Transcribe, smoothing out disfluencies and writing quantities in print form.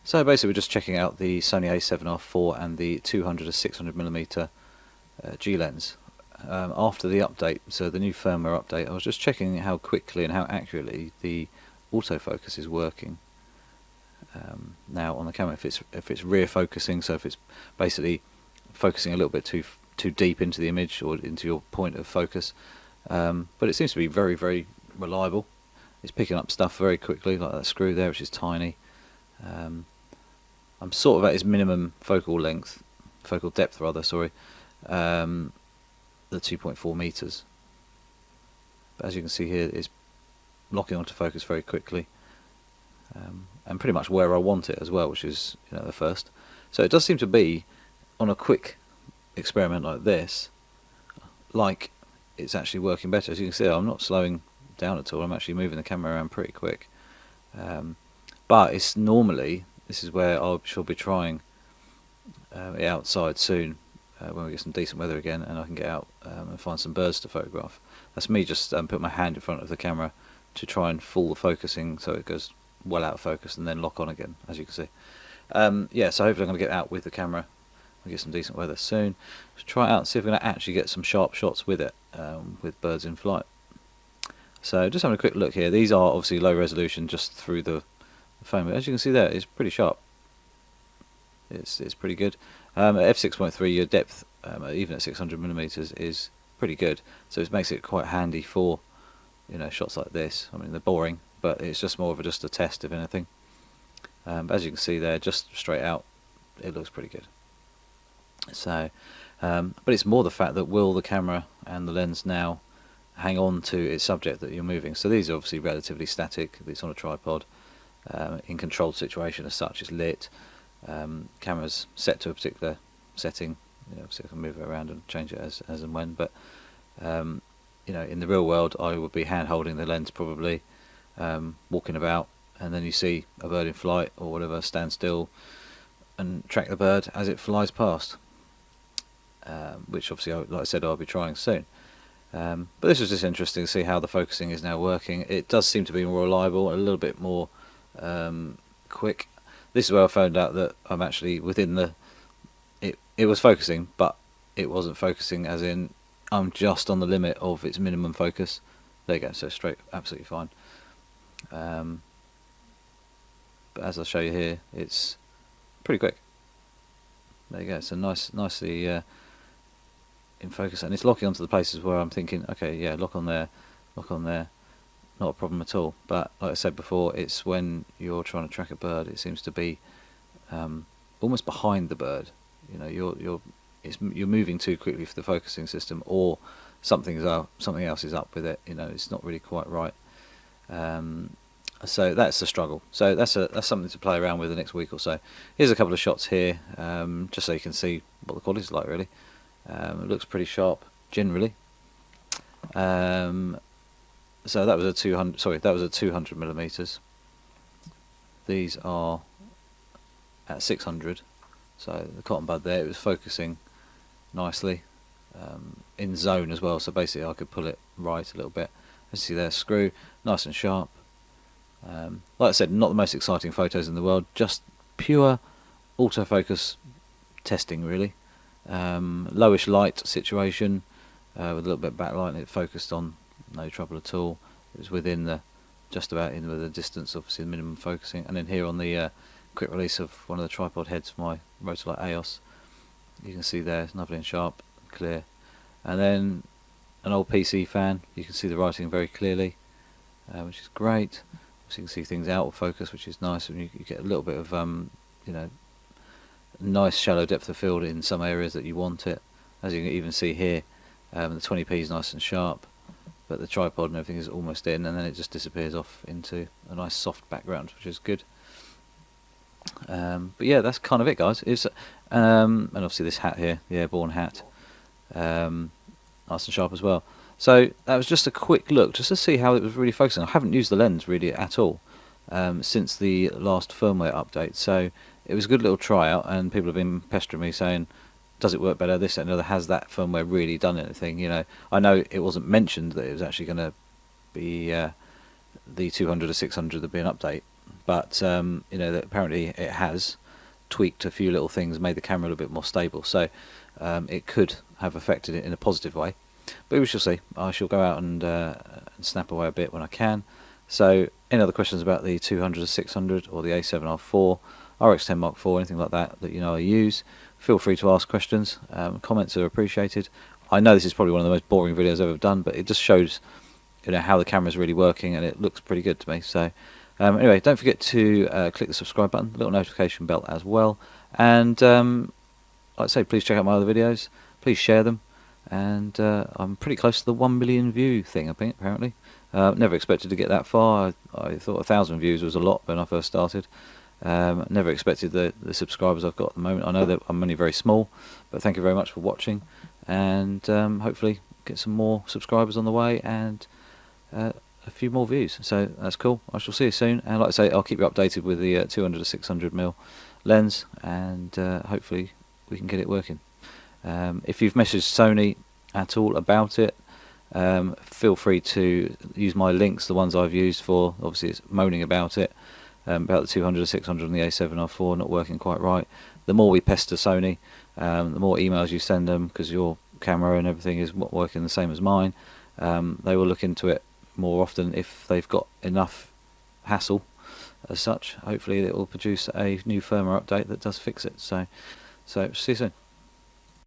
So basically we're just checking out the Sony A7R IV and the 200 to 600mm G lens. After the update, so the new firmware update, I was just checking how quickly and how accurately the autofocus is working now on the camera. If it's rear focusing, so if it's basically focusing a little bit too deep into the image or into your point of focus, but it seems to be very, very reliable. It's picking up stuff very quickly, like that screw there, which is tiny. I'm sort of at its minimum focal depth rather, sorry, the 2.4 meters. But as you can see here, it's locking onto focus very quickly, and pretty much where I want it as well, which is, you know, the first. So it does seem to be, on a quick experiment like this, like it's actually working better. As you can see, I'm not slowing down at all. I'm actually moving the camera around pretty quick. But it's normally, this is where I shall be trying it outside soon, when we get some decent weather again and I can get out and find some birds to photograph. That's me just put my hand in front of the camera to try and fool the focusing so it goes well out of focus and then lock on again, as you can see. Yeah, so hopefully I'm going to get out with the camera and get some decent weather soon. Let's try it out and see if we're going to actually get some sharp shots with it, with birds in flight. So just having a quick look here. These are obviously low resolution just through the phone, but as you can see there, it's pretty sharp. It's pretty good. At f6.3, your depth, even at 600mm, is pretty good. So it makes it quite handy for, you know, shots like this. I mean, they're boring, but it's just more of just a test, if anything. But as you can see there, just straight out, it looks pretty good. So, but it's more the fact that will the camera and the lens now hang on to its subject that you're moving. So these are obviously relatively static. It's on a tripod, in controlled situation as such. It's lit. Camera's set to a particular setting. You know, so I can move it around and change it as and when. But you know, in the real world, I would be hand holding the lens probably, walking about, and then you see a bird in flight or whatever, stand still and track the bird as it flies past. Which obviously, like I said, I'll be trying soon. But this was just interesting to see how the focusing is now working. It does seem to be more reliable, a little bit more quick. This is where I found out that I'm actually within the... It was focusing, but it wasn't focusing as in I'm just on the limit of its minimum focus. There you go, so straight, absolutely fine. But as I'll show you here, it's pretty quick. There you go, so nicely in focus, and it's locking onto the places where I'm thinking, okay, yeah, lock on there, not a problem at all. But like I said before, it's when you're trying to track a bird, it seems to be almost behind the bird. You know, you're moving too quickly for the focusing system, or something else is up with it. You know, it's not really quite right. So that's the struggle. So that's something to play around with the next week or so. Here's a couple of shots here, just so you can see what the quality's like. Really, it looks pretty sharp generally. So that was a 200. Sorry, that was a 200mm. These are at 600. So the cotton bud there, it was focusing nicely, in zone as well. So basically, I could pull it right a little bit. As you see there, screw, nice and sharp. Like I said, not the most exciting photos in the world, just pure autofocus testing really. Lowish light situation, with a little bit of backlight, and it focused on no trouble at all. It was within the, just about in with the distance, obviously the minimum focusing. And then here on the quick release of one of the tripod heads for my Rotolite EOS, you can see there, it's lovely and sharp, clear. And then an old PC fan, you can see the writing very clearly, which is great. So you can see things out of focus, which is nice, and you get a little bit of you know, nice shallow depth of field in some areas that you want it. As you can even see here, the 20p is nice and sharp, but the tripod and everything is almost in, and then it just disappears off into a nice soft background, which is good. But yeah, that's kind of it, guys. And obviously this hat here, the airborne hat, nice and sharp as well. So that was just a quick look, just to see how it was really focusing. I haven't used the lens really at all since the last firmware update, so it was a good little tryout, and people have been pestering me saying, does it work better, this, that and the other, has that firmware really done anything? You know, I know it wasn't mentioned that it was actually going to be the 200 to 600 there'd be an update, but you know, that apparently it has tweaked a few little things, made the camera a little bit more stable, so it could have affected it in a positive way, but we shall see. I shall go out and snap away a bit when I can. So any other questions about the 200 or 600 or the A7R IV, RX10 Mark IV, anything like that that you know I use, feel free to ask questions. Comments are appreciated. I know this is probably one of the most boring videos I've ever done, but it just shows, you know, how the camera is really working, and it looks pretty good to me. So anyway, don't forget to click the subscribe button, little notification bell as well, and like I say, please check out my other videos, please share them, and I'm pretty close to the 1 million view thing, I think, apparently. Never expected to get that far. I thought 1,000 views was a lot when I first started. Never expected the subscribers I've got at the moment. I know that I'm only very small, but thank you very much for watching, and hopefully get some more subscribers on the way, and a few more views. So that's cool. I shall see you soon, and like I say, I'll keep you updated with the 200 to 600mm lens, and hopefully we can get it working. If you've messaged Sony at all about it, feel free to use my links, the ones I've used for, obviously it's moaning about it, about the 200 or 600 and the A7R IV not working quite right. The more we pester Sony, the more emails you send them, because your camera and everything is working the same as mine, they will look into it more often if they've got enough hassle as such. Hopefully it will produce a new firmware update that does fix it. So see you soon.